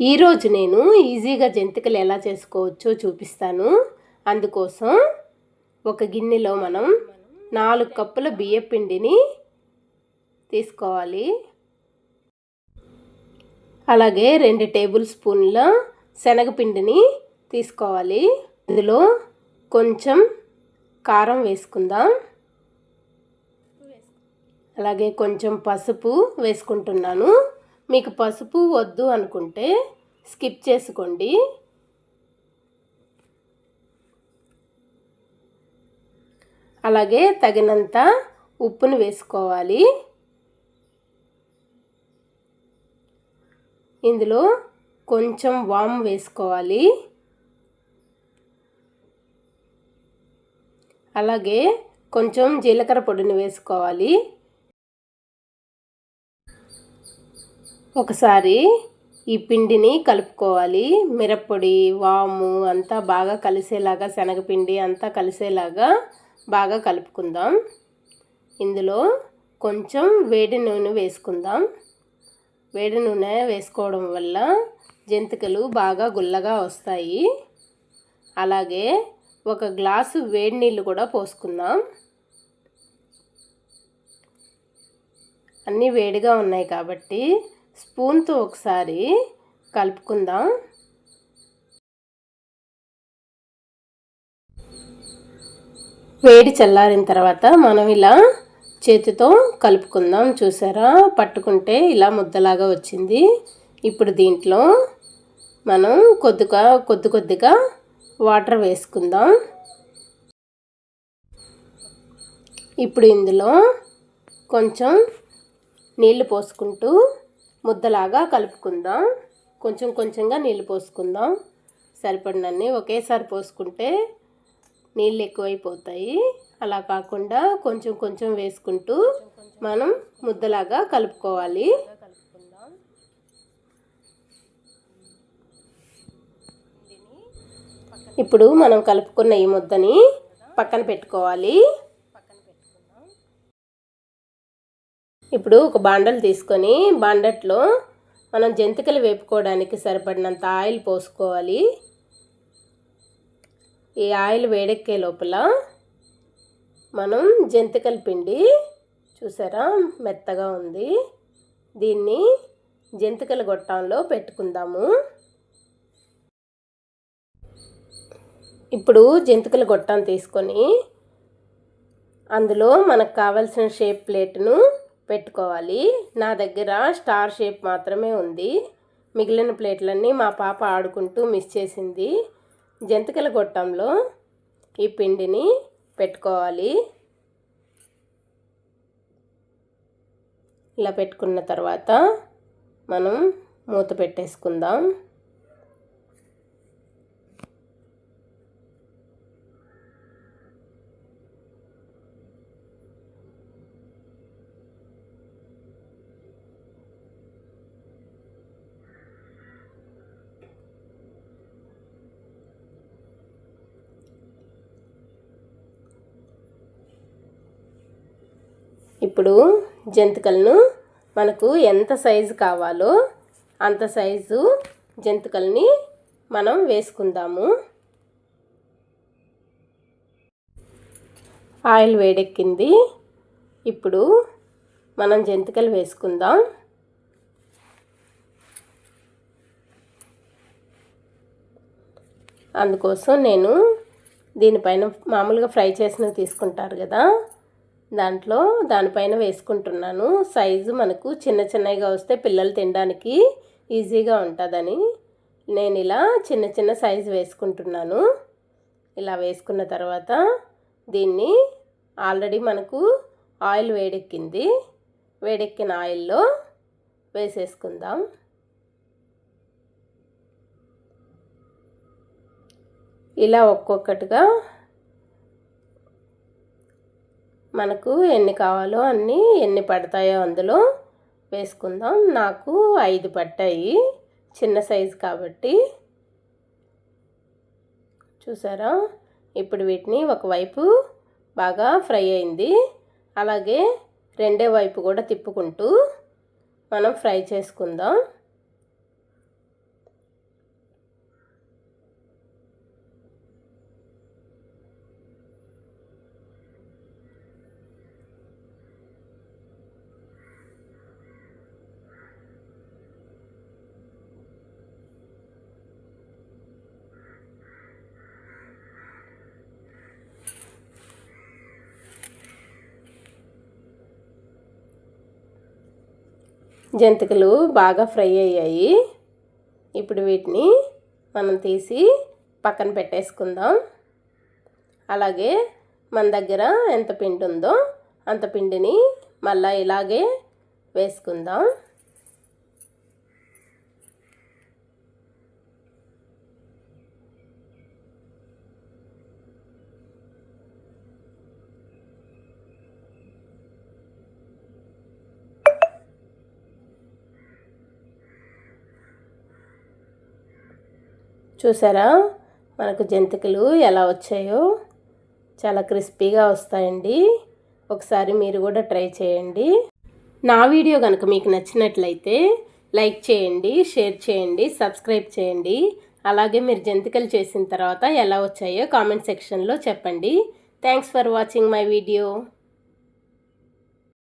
ఈరోజు నేను ఈజీగా జంతికలు ఎలా చేసుకోవచ్చో చూపిస్తాను. అందుకోసం ఒక గిన్నెలో మనం 4 కప్పుల బియ్యం పిండిని తీసుకోవాలి. అలాగే 2 టేబుల్ స్పూన్ల శనగపిండిని తీసుకోవాలి. ఇందులో కొంచెం కారం వేసుకుందాం. అలాగే కొంచెం పసుపు వేసుకుంటున్నాను. మీకు పసుపు వద్దు అనుకుంటే స్కిప్ చేసుకోండి. అలాగే తగినంత ఉప్పును వేసుకోవాలి. ఇందులో కొంచెం వాము వేసుకోవాలి. అలాగే కొంచెం జీలకర్ర పొడిని వేసుకోవాలి. ఒకసారి ఈ పిండిని కలుపుకోవాలి. మిరప్పొడి, వాము అంతా బాగా కలిసేలాగా, శనగపిండి అంతా కలిసేలాగా బాగా కలుపుకుందాం. ఇందులో కొంచెం వేడి నూనె వేసుకుందాం. వేడి నూనె వేసుకోవడం వల్ల జంతికలు బాగా గుల్లగా వస్తాయి. అలాగే 1 గ్లాసు వేడి నీళ్ళు కూడా పోసుకుందాం. అన్నీ వేడిగా ఉన్నాయి కాబట్టి స్పూన్తో ఒకసారి కలుపుకుందాం. వేడి చల్లారిన తర్వాత మనం ఇలా చేతితో కలుపుకుందాం. చూసారా, పట్టుకుంటే ఇలా ముద్దలాగా వచ్చింది. ఇప్పుడు దీంట్లో మనం కొద్దిగా వాటర్ వేసుకుందాం. ఇప్పుడు ఇందులో కొంచెం నీళ్లు పోసుకుంటూ ముద్దలాగా కలుపుకుందాం. కొంచెంగా నీళ్లు పోసుకుందాం. సరిపడినన్ని ఒకేసారి పోసుకుంటే నీళ్ళు ఎక్కువైపోతాయి. అలా కాకుండా కొంచెం వేసుకుంటూ మనం ముద్దలాగా కలుపుకోవాలి. ఇప్పుడు మనం కలుపుకున్న ఈ ముద్దని పక్కన పెట్టుకోవాలి. ఇప్పుడు ఒక బాండలు తీసుకొని బాండట్లో మనం జంతికలు వేపుకోవడానికి సరిపడినంత ఆయిల్ పోసుకోవాలి. ఈ ఆయిల్ వేడెక్కే లోపల మనం జంతికల పిండి చూసారా మెత్తగా ఉంది. దీన్ని జంతికల గొట్టంలో పెట్టుకుందాము. ఇప్పుడు జంతికల గొట్టం తీసుకొని అందులో మనకు కావాల్సిన షేప్ ప్లేట్ను పెట్టుకోవాలి. నా దగ్గర స్టార్ షేప్ మాత్రమే ఉంది. మిగిలిన ప్లేట్లన్నీ మా పాప ఆడుకుంటూ మిస్ చేసింది. జంతికల గొట్టంలో ఈ పిండిని పెట్టుకోవాలి. ఇలా పెట్టుకున్న తర్వాత మనం మూత పెట్టేసుకుందాం. ఇప్పుడు జంతికలను మనకు ఎంత సైజు కావాలో అంత సైజు జంతికల్ని మనం వేసుకుందాము. ఆయిల్ వేడెక్కింది. ఇప్పుడు మనం జంతికలు వేసుకుందాం. అందుకోసం నేను దీనిపైన మామూలుగా ఫ్రై చేసినవి తీసుకుంటారు కదా, దానిపైన వేసుకుంటున్నాను. సైజు మనకు చిన్నగా వస్తే పిల్లలు తినడానికి ఈజీగా ఉంటుందని నేను ఇలా చిన్న సైజు వేసుకుంటున్నాను. ఇలా వేసుకున్న తర్వాత దీన్ని ఆల్రెడీ మనకు ఆయిల్ వేడెక్కింది. వేడెక్కిన ఆయిల్లో వేసేసుకుందాం. ఇలా ఒక్కొక్కటిగా మనకు ఎన్ని కావాలో ఎన్ని పడతాయో అందులో వేసుకుందాం. నాకు 5 పట్టాయి, చిన్న సైజు కాబట్టి. చూసారా, ఇప్పుడు వీటిని ఒకవైపు బాగా ఫ్రై అయింది. అలాగే రెండో వైపు కూడా తిప్పుకుంటూ మనం ఫ్రై చేసుకుందాం. జంతికలు బాగా ఫ్రై అయ్యాయి. ఇప్పుడు వీటిని మనం తీసి పక్కన పెట్టేసుకుందాం. అలాగే మన దగ్గర ఎంత పిండి ఉందో అంత పిండిని మళ్ళీ ఇలాగే వేసుకుందాం. చూసారా మనకు జంతికలు ఎలా వచ్చాయో? చాలా క్రిస్పీగా వస్తాయండి. ఒకసారి మీరు కూడా ట్రై చేయండి. నా వీడియో కనుక మీకు నచ్చినట్లయితే లైక్ చేయండి, షేర్ చేయండి, సబ్స్క్రైబ్ చేయండి. అలాగే మీరు జంతికలు చేసిన తర్వాత ఎలా వచ్చాయో కామెంట్ సెక్షన్లో చెప్పండి. Thanks for watching my video.